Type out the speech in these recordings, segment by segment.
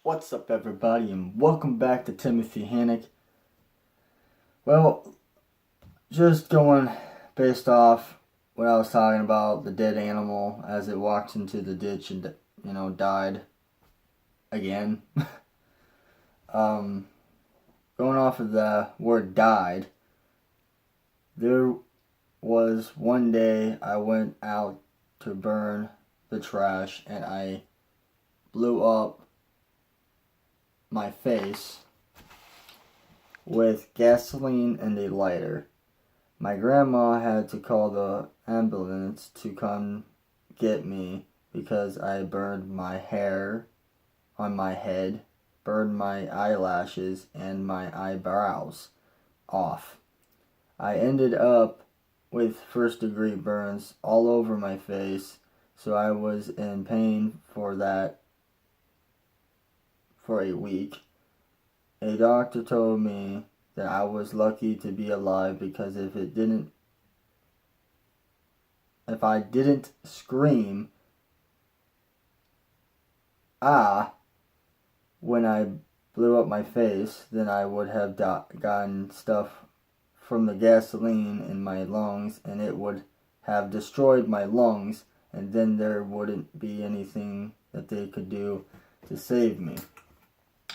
What's up, everybody, and welcome back to Timothy Hannick. Well, just going based off what I was talking about, the dead animal as it walked into the ditch and, died again. Going off of the word died, there was one day I went out to burn the trash and I blew up my face with gasoline and a lighter. My grandma had to call the ambulance to come get me because I burned my hair on my head, burned my eyelashes and my eyebrows off. I ended up with first-degree burns all over my face, so I was in pain for that for a week. A doctor told me that I was lucky to be alive because if I didn't scream when I blew up my face, then I would have gotten stuff from the gasoline in my lungs and it would have destroyed my lungs, and then there wouldn't be anything that they could do to save me.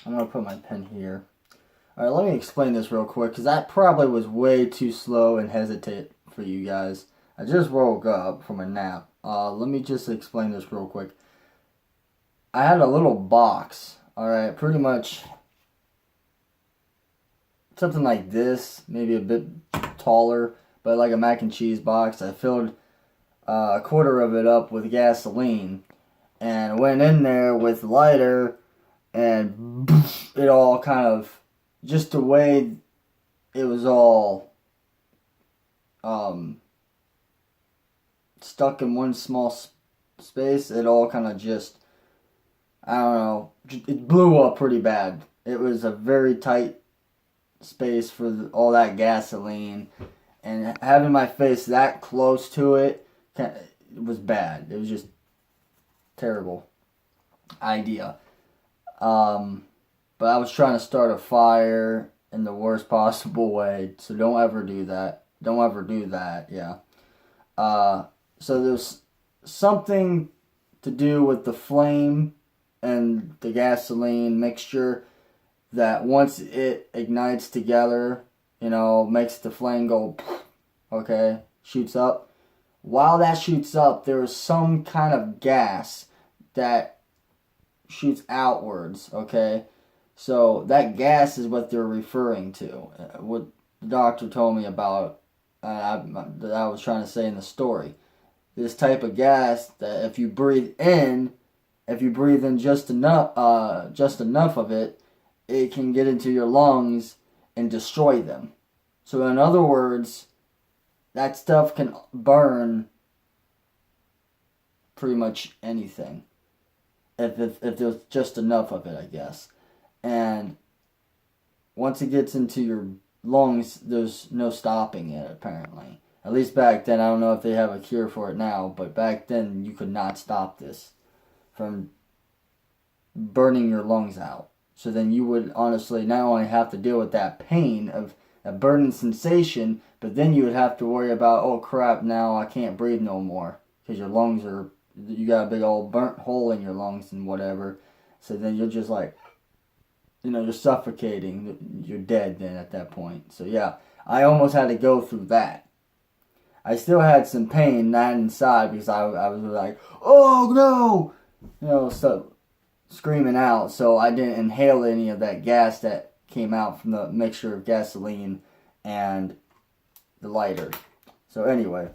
I'm going to put my pen here. Alright, let me explain this real quick, because that probably was way too slow and hesitant for you guys. I just woke up from a nap. Let me just explain this real quick. I had a little box, alright, pretty much something like this, maybe a bit taller, but like a mac and cheese box. I filled a quarter of it up with gasoline and went in there with lighter, and it all kind of, just the way it was all stuck in one small space, it all kind of just, I don't know, it blew up pretty bad. It was a very tight space for all that gasoline, and having my face that close to it was bad. It was just terrible idea. But I was trying to start a fire in the worst possible way, so don't ever do that. Don't ever do that, yeah. So there's something to do with the flame and the gasoline mixture that once it ignites together, makes the flame go, okay, shoots up. While that shoots up, there is some kind of gas that shoots outwards, okay? So that gas is what they're referring to. What the doctor told me about, that I was trying to say in the story. This type of gas that if you breathe in just enough of it, it can get into your lungs and destroy them. So in other words, that stuff can burn pretty much anything. If there's just enough of it, I guess. And once it gets into your lungs, there's no stopping it, apparently. At least back then. I don't know if they have a cure for it now, but back then you could not stop this from burning your lungs out. So then you would honestly not only have to deal with that pain of a burning sensation, but then you would have to worry about, oh crap, now I can't breathe no more because your lungs you got a big old burnt hole in your lungs and whatever. So then you're just like, you're suffocating. You're dead then at that point. So yeah, I almost had to go through that. I still had some pain, not inside, because I was like, oh no, so screaming out. So I didn't inhale any of that gas that came out from the mixture of gasoline and the lighter. So anyway,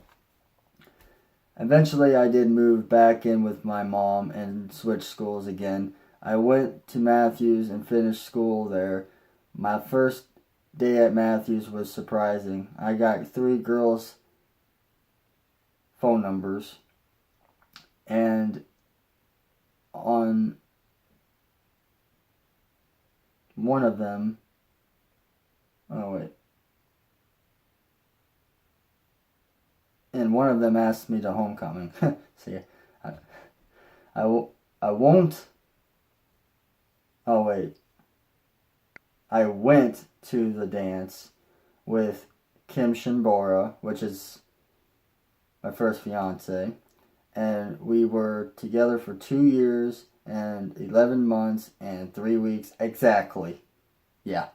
eventually I did move back in with my mom and switch schools again. I went to Matthews and finished school there. My first day at Matthews was surprising. I got 3 girls' phone numbers, and on one of them, and one of them asked me to homecoming. See, I won't Oh, wait. I went to the dance with Kim Shinbora, which is my first fiance, and we were together for 2 years and 11 months and 3 weeks exactly. Yeah.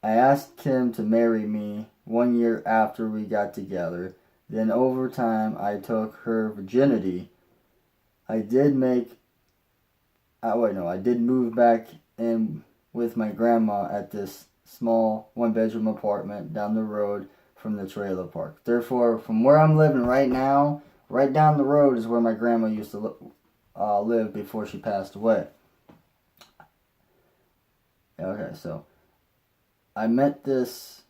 I asked Kim to marry me 1 year after we got together. Then over time, I took her virginity. I did make. I did move back in with my grandma at this small one-bedroom apartment down the road from the trailer park. Therefore, from where I'm living right now, right down the road is where my grandma used to live before she passed away. Okay, so I met this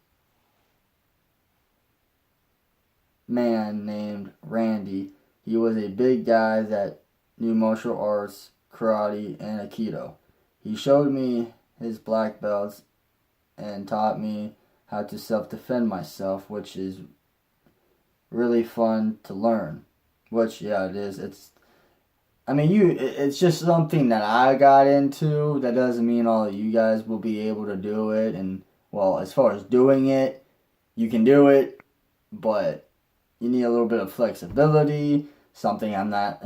man named Randy. He was a big guy that knew martial arts, karate, and aikido. He showed me his black belts and taught me how to self-defend myself, which is really fun to learn. Which, yeah, it is. It's just something that I got into. That doesn't mean all of you guys will be able to do it. And, well, as far as doing it, you can do it, but you need a little bit of flexibility. Something I'm not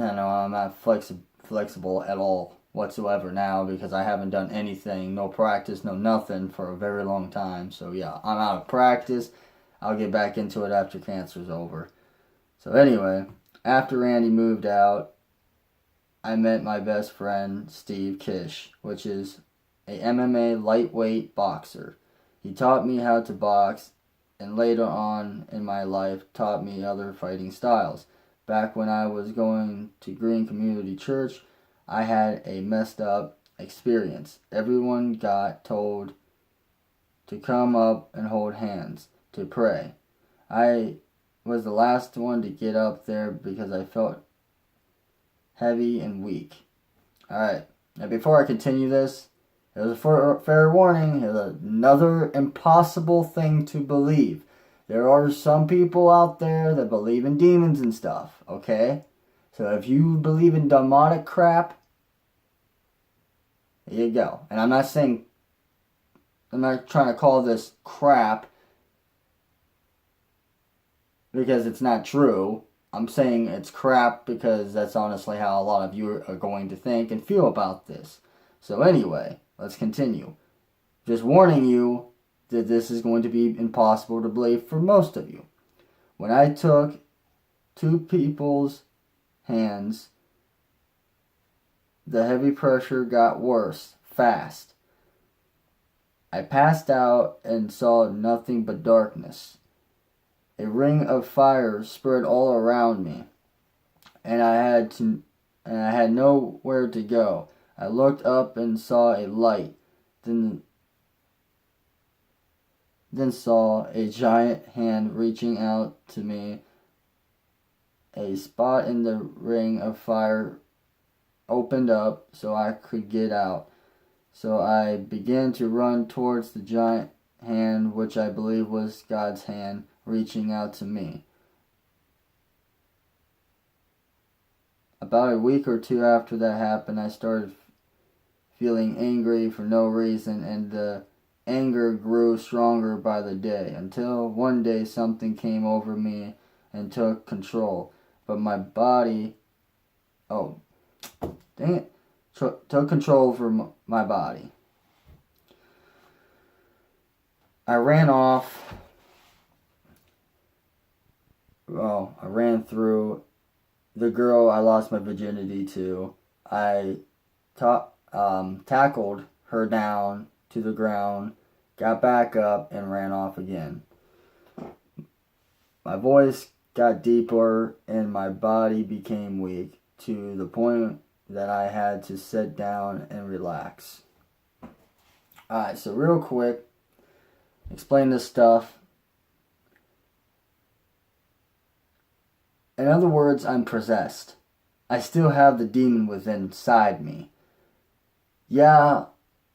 flexible at all whatsoever now because I haven't done anything, no practice, no nothing for a very long time. So yeah, I'm out of practice. I'll get back into it after cancer's over. So anyway, after Randy moved out, I met my best friend Steve Kish, which is a MMA lightweight boxer. He taught me how to box and later on in my life taught me other fighting styles. Back when I was going to Green Community Church, I had a messed up experience. Everyone got told to come up and hold hands, to pray. I was the last one to get up there because I felt heavy and weak. Alright, now before I continue this, there's a fair warning. Here's another impossible thing to believe. There are some people out there that believe in demons and stuff, okay? So if you believe in demonic crap, there you go. And I'm not trying to call this crap because it's not true. I'm saying it's crap because that's honestly how a lot of you are going to think and feel about this. So anyway, let's continue. Just warning you that this is going to be impossible to believe for most of you. When I took two people's hands, the heavy pressure got worse, fast. I passed out and saw nothing but darkness. A ring of fire spread all around me, and I had nowhere to go. I looked up and saw a light, then saw a giant hand reaching out to me. A spot in the ring of fire opened up so I could get out. So I began to run towards the giant hand, which I believe was God's hand reaching out to me. About a week or two after that happened, I started feeling angry for no reason, and the anger grew stronger by the day, until one day something came over me and took control. But my body, took control over my body. I ran off. I ran through the girl I lost my virginity to. I tackled her down to the ground, got back up, and ran off again. My voice got deeper and my body became weak to the point that I had to sit down and relax. Alright, so real quick, explain this stuff. In other words, I'm possessed. I still have the demon within inside me. Yeah,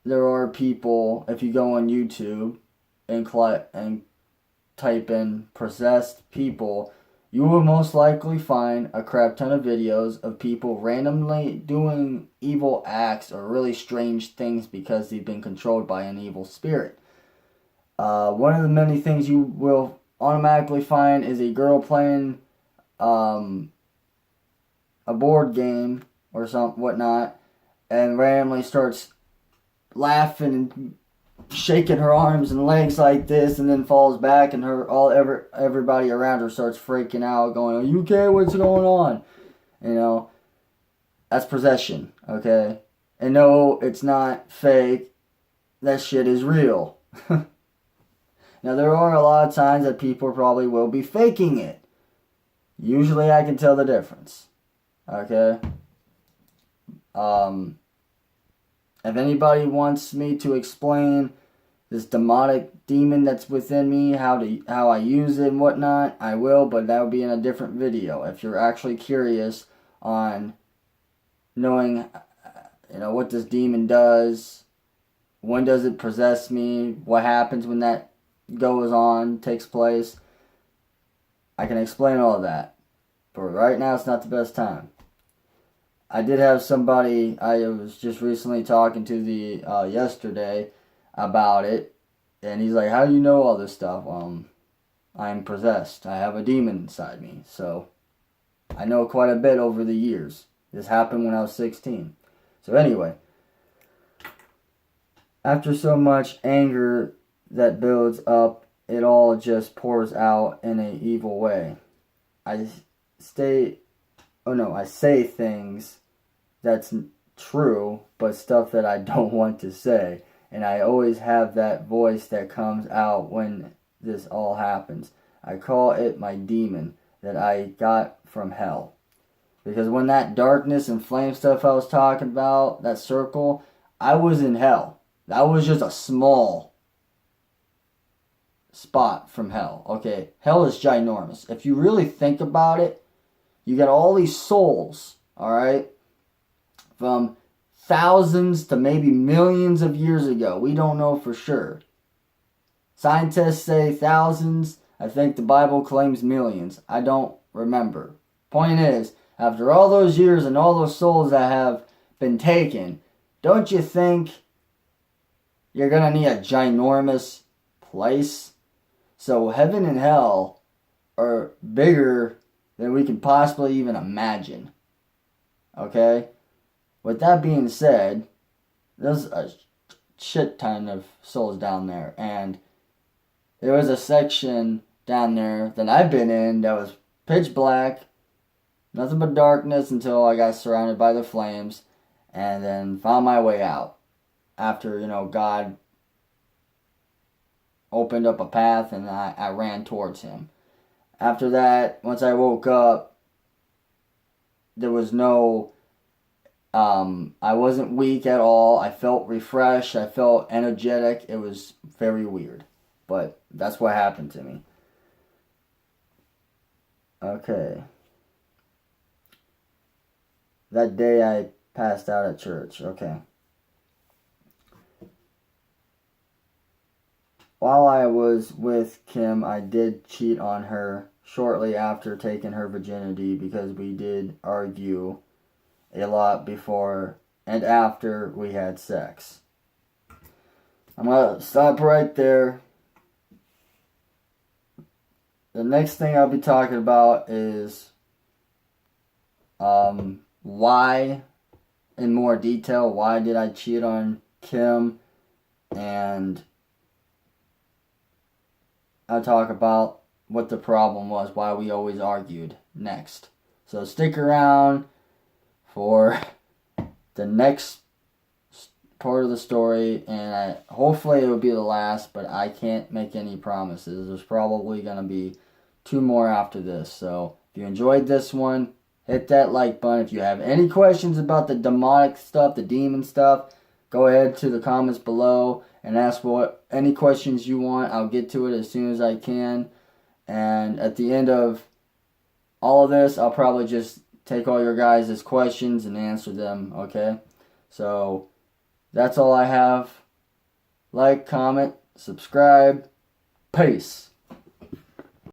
there are people, if you go on YouTube and type in possessed people, you will most likely find a crap ton of videos of people randomly doing evil acts or really strange things because they've been controlled by an evil spirit. One of the many things you will automatically find is a girl playing a board game or whatnot, and randomly starts laughing and shaking her arms and legs like this, and then falls back, and everybody around her starts freaking out, going, "Are you okay? What's going on?" You know, that's possession. Okay, and no, it's not fake. That shit is real. Now, there are a lot of times that people probably will be faking it. Usually I can tell the difference. Okay? If anybody wants me to explain this demonic demon that's within me, how I use it and whatnot, I will, but that will be in a different video. If you're actually curious on knowing, what this demon does, when does it possess me, what happens when that takes place, I can explain all of that. But right now, it's not the best time. I did have somebody I was just recently talking to yesterday about it, and he's like, "How do you know all this stuff?" I'm possessed. I have a demon inside me, so I know quite a bit over the years. This happened when I was 16. So anyway, after so much anger that builds up, it all just pours out in an evil way. I say things that's true, but stuff that I don't want to say. And I always have that voice that comes out when this all happens. I call it my demon that I got from hell. Because when that darkness and flame stuff I was talking about, that circle, I was in hell. That was just a small spot from hell. Okay, hell is ginormous. If you really think about it, you got all these souls, alright, from thousands to maybe millions of years ago. We don't know for sure. Scientists say thousands. I think the Bible claims millions. I don't remember. Point is, after all those years and all those souls that have been taken, don't you think you're going to need a ginormous place? So heaven and hell are bigger than we can possibly even imagine. Okay? With that being said, there's a shit ton of souls down there. And there was a section down there that I've been in that was pitch black. Nothing but darkness until I got surrounded by the flames. And then found my way out. After, God opened up a path and I ran towards him. After that, once I woke up, there was no, I wasn't weak at all. I felt refreshed. I felt energetic. It was very weird. But that's what happened to me. Okay. That day I passed out at church. Okay. While I was with Kim, I did cheat on her shortly after taking her virginity because we did argue a lot before and after we had sex. I'm going to stop right there. The next thing I'll be talking about is why, in more detail, why did I cheat on Kim, and I'll talk about what the problem was, why we always argued next. So stick around for the next part of the story, and hopefully it will be the last, but I can't make any promises. There's probably going to be 2 more after this. So if you enjoyed this one, hit that like button. If you have any questions about the demonic stuff, the demon stuff, go ahead to the comments below and ask any questions you want. I'll get to it as soon as I can. And at the end of all of this, I'll probably just take all your guys' questions and answer them, okay? So that's all I have. Like, comment, subscribe. Peace.